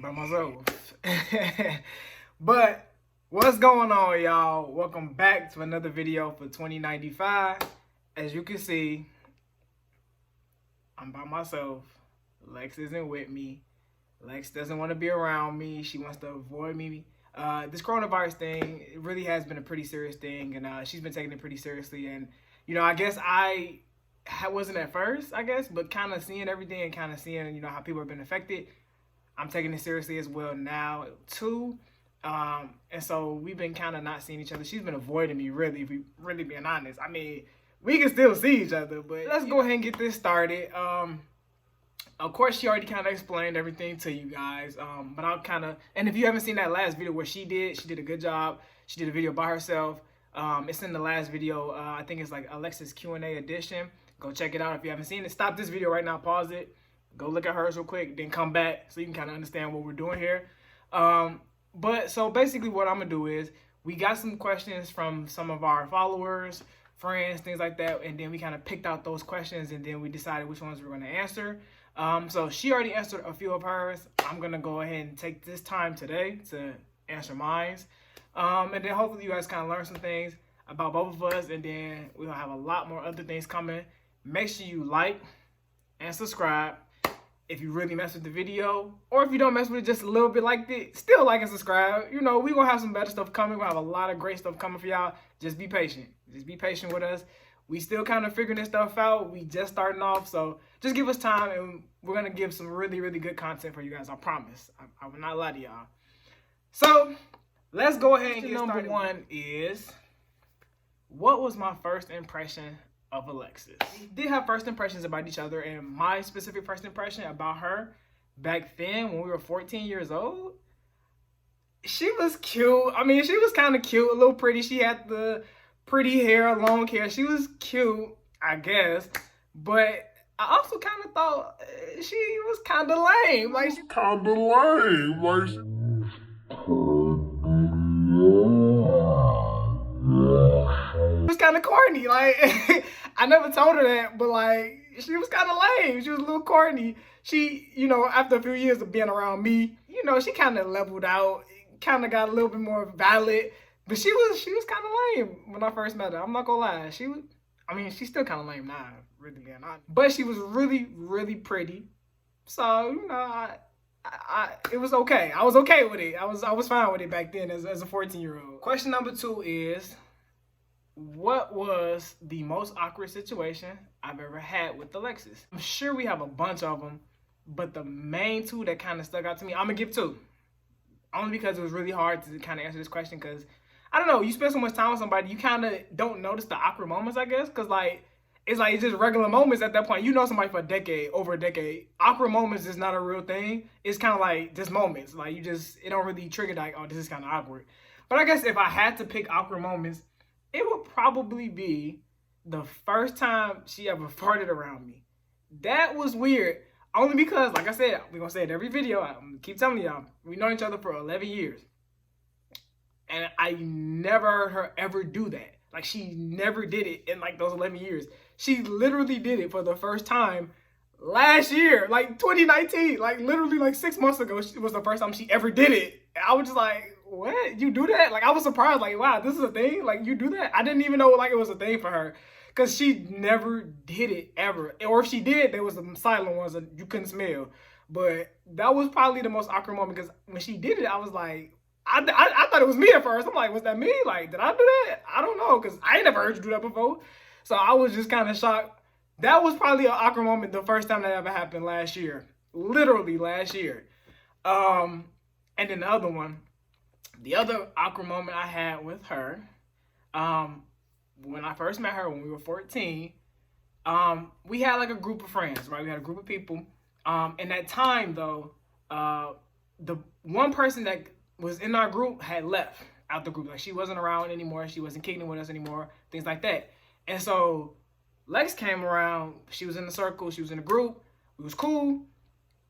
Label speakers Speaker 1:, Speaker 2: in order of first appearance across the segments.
Speaker 1: by myself. But what's going on, y'all? Welcome back to another video for 2095. As you can see, I'm by myself. Lex isn't with me. Lex doesn't want to be around me. She wants to avoid me. This coronavirus thing, it really has been a pretty serious thing, and she's been taking it pretty seriously. And I guess I wasn't at first, but kind of seeing everything and kind of seeing, how people have been affected. I'm taking it seriously as well now too. And so we've been kind of not seeing each other. She's been avoiding me, really, if we really being honest. I mean, we can still see each other, but let's go ahead and get this started. Of course, she already kind of explained everything to you guys, but I'll kind of, and if you haven't seen that last video where she did a good job. She did a video by herself. It's in the last video. I think it's like Alexis Q&A edition. Go check it out if you haven't seen it. Stop this video right now, pause it, go look at hers real quick, then come back so you can kind of understand what we're doing here. But so basically what I'm gonna do is, we got some questions from some of our followers, friends, things like that, and then we kind of picked out those questions and then we decided which ones we're gonna answer. So she already answered a few of hers. I'm gonna go ahead and take this time today to answer mine. And then hopefully you guys kind of learn some things about both of us, and then we'll have a lot more other things coming. Make sure you like and subscribe if you really mess with the video, or if you don't mess with it just a little bit like this, still like and subscribe. We're gonna have some better stuff coming. We'll have a lot of great stuff coming for y'all. Just be patient. Just be patient with us. We still kind of figuring this stuff out. We just starting off, so just give us time, and we're gonna give some really, really good content for you guys. I promise. I will not lie to y'all. So let's go ahead and get started. Number one is, what was my first impression of Alexis? We did have first impressions about each other, and my specific first impression about her back then when we were 14 years old, she was cute. I mean, she was kind of cute, a little pretty. She had the pretty hair, long hair. She was cute, I guess, but I also kind of thought she was kind of lame. Like, she kind of lame. Like, it was kind of corny. Like, I never told her that, but like, she was kind of lame. She was a little corny. She, after a few years of being around me, she kind of leveled out, kind of got a little bit more valid. But she was kind of lame when I first met her. I'm not gonna lie. She's still kind of lame now, really being honest. But she was really, really pretty. So, it was okay. I was okay with it. I was fine with it back then as a 14-year-old. Question number 2 is, what was the most awkward situation I've ever had with Alexis? I'm sure we have a bunch of them, but the main 2 that kind of stuck out to me, I'm gonna give 2. Only because it was really hard to kind of answer this question, because I don't know, you spend so much time with somebody, you kind of don't notice the awkward moments, I guess, because it's just regular moments at that point. You know somebody for over a decade. Awkward moments is not a real thing. It's kind of like just moments. Like, it don't really trigger like, oh, this is kind of awkward. But I guess if I had to pick awkward moments, it would probably be the first time she ever farted around me. That was weird. Only because, like I said, we're going to say it every video. I'm going to keep telling y'all, we know each other for 11 years. And I never heard her ever do that. Like, she never did it in like those 11 years. She literally did it for the first time last year, like 2019. Like, literally like 6 months ago, it was the first time she ever did it. And I was just like, what? You do that? Like, I was surprised. Like, wow, this is a thing? Like, you do that? I didn't even know like it was a thing for her, because she never did it ever. Or if she did, there was some silent ones that you couldn't smell. But that was probably the most awkward moment, because when she did it, I was like, I thought it was me at first. I'm like, was that me? Like, did I do that? I don't know, because I ain't never heard you do that before. So I was just kind of shocked. That was probably an awkward moment the first time that ever happened last year. Literally last year. And then the other awkward moment I had with her, when I first met her when we were 14, we had like a group of friends, right? We had a group of people. And that time though, the one person that was in our group had left out the group. Like, she wasn't around anymore. She wasn't kicking with us anymore, things like that. And so Lex came around. She was in the circle. She was in the group. It was cool.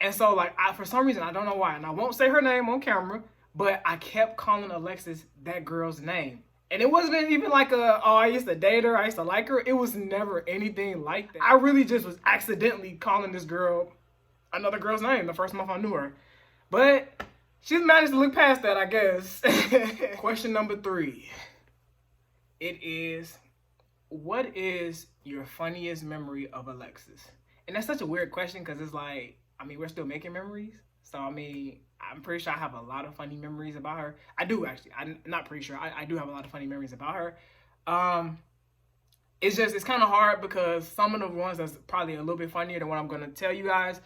Speaker 1: And so, like, for some reason, I don't know why, and I won't say her name on camera, but I kept calling Alexis that girl's name. And it wasn't even like I used to date her, I used to like her. It was never anything like that. I really just was accidentally calling this girl another girl's name the first month I knew her. But she's managed to look past that, I guess. Question number 3. It is, what is your funniest memory of Alexis? And that's such a weird question because it's like, I mean, we're still making memories. So, I mean, I'm pretty sure I have a lot of funny memories about her. I do, actually. I'm not pretty sure. I do have a lot of funny memories about her. It's kind of hard because some of the ones that's probably a little bit funnier than what I'm going to tell you guys,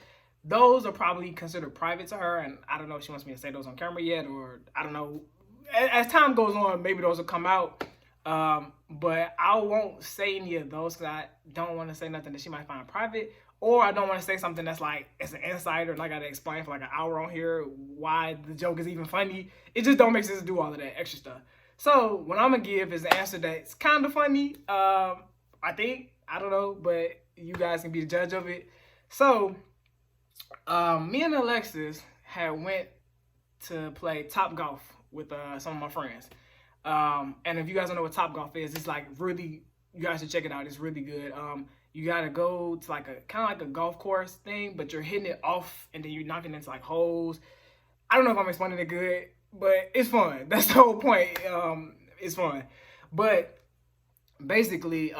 Speaker 1: those are probably considered private to her. And I don't know if she wants me to say those on camera yet, or I don't know. As time goes on, maybe those will come out. But I won't say any of those because I don't want to say nothing that she might find private. Or I don't want to say something that's like, it's an insider and I got to explain for like an hour on here why the joke is even funny. It just don't make sense to do all of that extra stuff. So what I'm going to give is an answer that's kind of funny. I think, I don't know, but you guys can be the judge of it. So me and Alexis had went to play Top Golf with some of my friends. And if you guys don't know what Top Golf is, it's like really, you guys should check it out. It's really good. You gotta go to like a kind of like a golf course thing, but you're hitting it off and then you're knocking into like holes. I don't know if I'm explaining it good, but it's fun. That's the whole point. It's fun. But basically,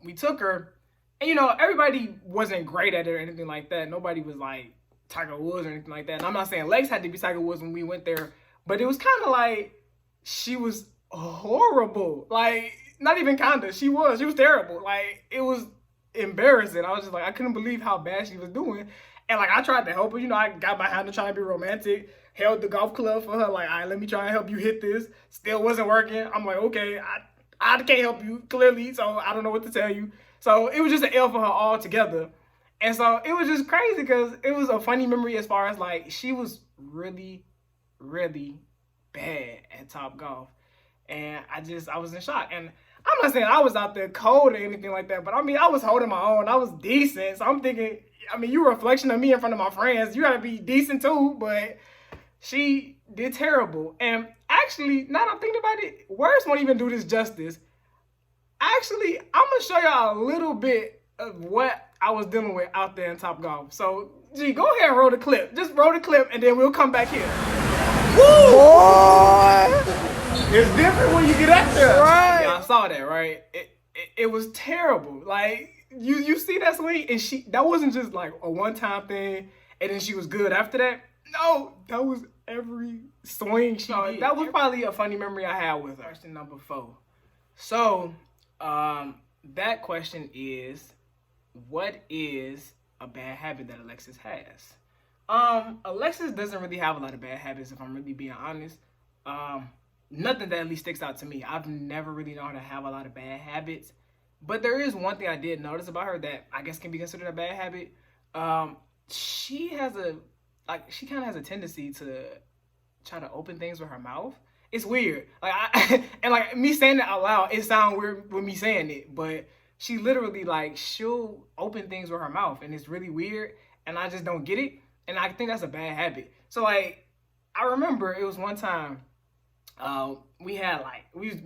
Speaker 1: we took her, and you know, everybody wasn't great at it or anything like that. Nobody was like Tiger Woods or anything like that. And I'm not saying Lex had to be Tiger Woods when we went there, but it was kind of like she was horrible. Like, not even kinda. She was terrible. Like, it was embarrassing. I was just like, I couldn't believe how bad she was doing. And like, I tried to help her. You know, I got behind her trying to be romantic, held the golf club for her, like, all right, let me try and help you hit this. Still wasn't working. I'm like, okay, I can't help you, clearly, so I don't know what to tell you. So it was just an L for her altogether. And so it was just crazy because it was a funny memory as far as like, she was really, really bad at Top Golf. And I was in shock. And I'm not saying I was out there cold or anything like that, but I mean, I was holding my own. I was decent. So I'm thinking, I mean, you're a reflection of me in front of my friends. You got to be decent too, but she did terrible. And actually, now that I'm thinking about it, words won't even do this justice. Actually, I'm going to show y'all a little bit of what I was dealing with out there in Top Golf. So, G, go ahead and roll the clip. Just roll the clip, and then we'll come back here. Woo! Boy! It's different when you get up there. Right. Y'all saw that, right? It was terrible. Like, you see that swing, and that wasn't just like a one-time thing, and then she was good after that. No, that was every swing she did. That was probably a funny memory I had with her. Question number 4. So, that question is, what is a bad habit that Alexis has? Alexis doesn't really have a lot of bad habits, if I'm really being honest. Nothing that at least sticks out to me. I've never really known her to have a lot of bad habits. But there is one thing I did notice about her that I guess can be considered a bad habit. She kind of has a tendency to try to open things with her mouth. It's weird. And like me saying it out loud, it sounds weird with me saying it, but she literally like, she'll open things with her mouth and it's really weird and I just don't get it. And I think that's a bad habit. So like, I remember it was one time, we was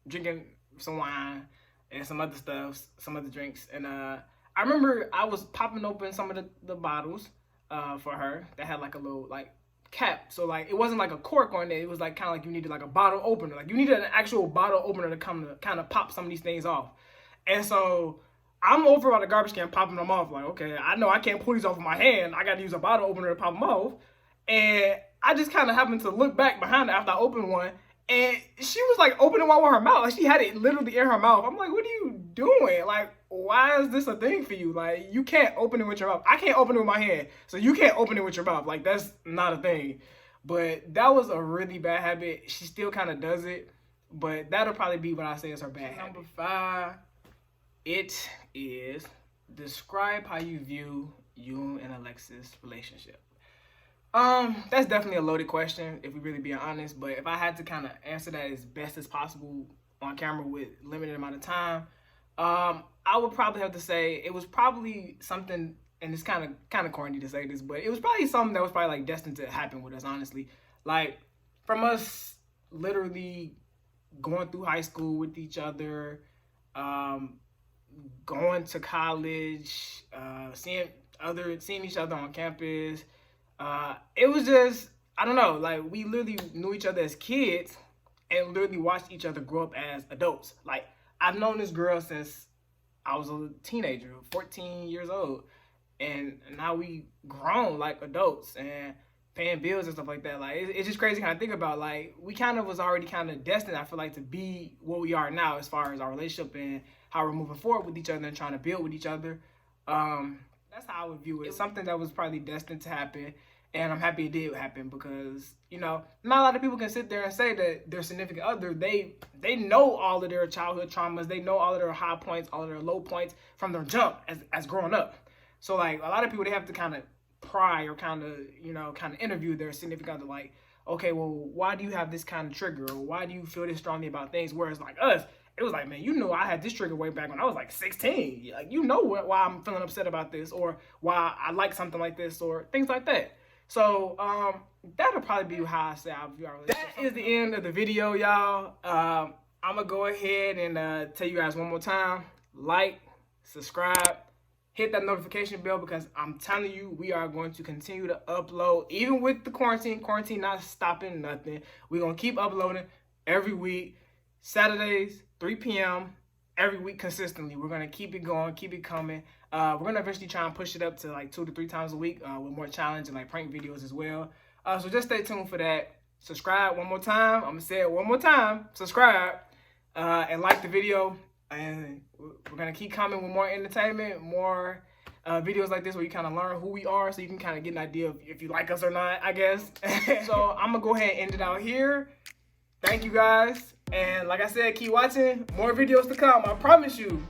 Speaker 1: drinking some wine and some other stuff, some other drinks. And I remember I was popping open some of the bottles for her that had like a little like cap. So like, it wasn't like a cork on it. It was like kind of like you needed like a bottle opener. Like you needed an actual bottle opener to come to kind of pop some of these things off. And so I'm over by the garbage can popping them off. Like, okay, I know I can't pull these off with my hand. I got to use a bottle opener to pop them off. And I just kind of happened to look back behind her after I opened one. And she was like opening one with her mouth. Like she had it literally in her mouth. I'm like, what are you doing? Like, why is this a thing for you? Like, you can't open it with your mouth. I can't open it with my hand. So you can't open it with your mouth. Like, that's not a thing. But that was a really bad habit. She still kind of does it. But that'll probably be what I say is her bad habit. Number 5, it is describe how you view you and Alexis' relationship. That's definitely a loaded question, if we really being honest. But if I had to kind of answer that as best as possible on camera with limited amount of time, I would probably have to say it was probably something, and it's kind of corny to say this, but it was probably something that was probably like destined to happen with us, honestly. Like from us literally going through high school with each other, going to college, seeing each other on campus, It was just, I don't know, like we literally knew each other as kids and literally watched each other grow up as adults. Like I've known this girl since I was a teenager, 14 years old, and now we grown like adults and paying bills and stuff like that. Like it's just crazy kind of think about. Like we kind of was already kind of destined, I feel like, to be what we are now as far as our relationship and how we're moving forward with each other and trying to build with each other. That's how I would view it. Something that was probably destined to happen, and I'm happy it did happen because not a lot of people can sit there and say that their significant other, they know all of their childhood traumas, they know all of their high points, all of their low points from their jump as growing up. So like a lot of people, they have to kind of pry or kind of interview their significant other, like, okay, well, why do you have this kind of trigger, or why do you feel this strongly about things? Whereas like us, it was like, man, I had this trigger way back when I was like 16. Like, why I'm feeling upset about this, or why I like something like this, or things like that. So that'll probably be how I say I view our relationship. That is the end of the video, y'all. I'm gonna go ahead and tell you guys one more time: like, subscribe, hit that notification bell, because I'm telling you, we are going to continue to upload, even with the quarantine not stopping nothing. We're gonna keep uploading every week, Saturdays, 3 p.m. every week consistently. We're gonna keep it going, keep it coming. We're gonna eventually try and push it up to like 2 to 3 times a week with more challenge and like prank videos as well. So just stay tuned for that. Subscribe one more time. I'm gonna say it one more time. Subscribe and like the video. And we're gonna keep coming with more entertainment, more videos like this where you kind of learn who we are, so you can kind of get an idea of if you like us or not, I guess. So I'm gonna go ahead and end it out here. Thank you guys, and like I said, keep watching. More videos to come, I promise you.